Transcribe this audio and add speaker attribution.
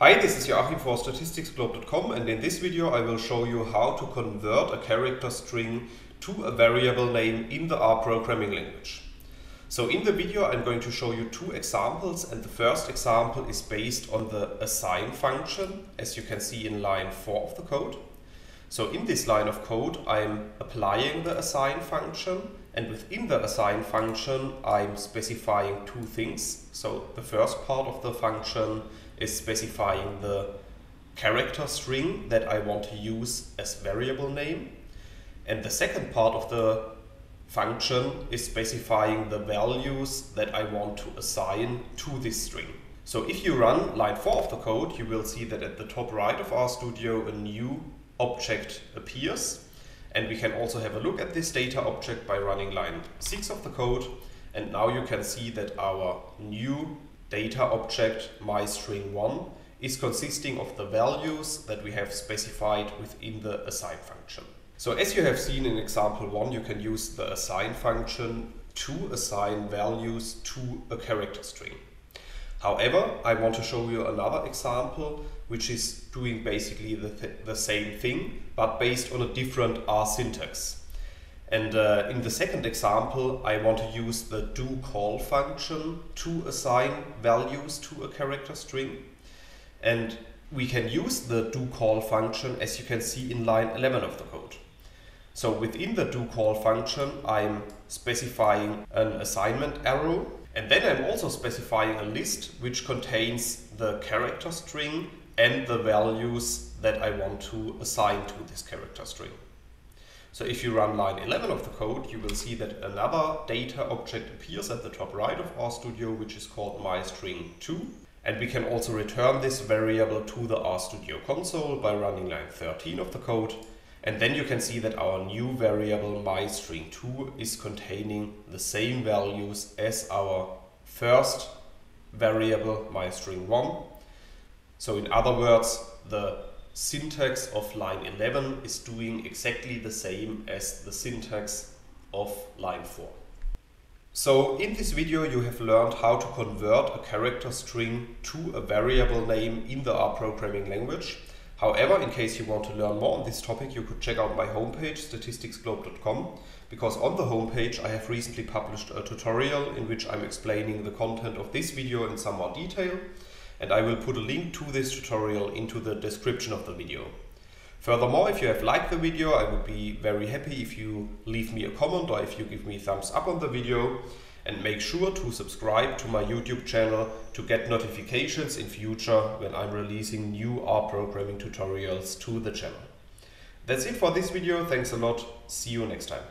Speaker 1: Hi, this is Joachim for statisticsglobe.com, and in this video I will show you how to convert a character string to a variable name in the R programming language. So in the video I'm going to show you two examples, and the first example is based on the assign function, as you can see in line 4 of the code. So in this line of code I'm applying the assign function, and within the assign function I'm specifying two things. So the first part of the function is specifying the character string that I want to use as variable name, and the second part of the function is specifying the values that I want to assign to this string. So if you run line 4 of the code, you will see that at the top right of RStudio a new object appears, and we can also have a look at this data object by running line 6 of the code, and now you can see that our new data object myString1 is consisting of the values that we have specified within the assign function. So as you have seen in example 1, you can use the assign function to assign values to a character string. However, I want to show you another example which is doing basically the same thing, but based on a different R syntax. And in the second example, I want to use the do.call function to assign values to a character string. And we can use the do.call function, as you can see in line 11 of the code. So within the do.call function, I'm specifying an assignment arrow, and then I'm also specifying a list which contains the character string and the values that I want to assign to this character string. So if you run line 11 of the code, you will see that another data object appears at the top right of RStudio, which is called myString2. And we can also return this variable to the RStudio console by running line 13 of the code. And then you can see that our new variable myString2 is containing the same values as our first variable myString1. So in other words, the syntax of line 11 is doing exactly the same as the syntax of line 4. So in this video you have learned how to convert a character string to a variable name in the R programming language. However, in case you want to learn more on this topic, you could check out my homepage statisticsglobe.com, because on the homepage I have recently published a tutorial in which I'm explaining the content of this video in some more detail. And I will put a link to this tutorial into the description of the video. Furthermore, if you have liked the video, I would be very happy if you leave me a comment or if you give me a thumbs up on the video, and make sure to subscribe to my YouTube channel to get notifications in future when I'm releasing new R programming tutorials to the channel. That's it for this video. Thanks a lot. See you next time.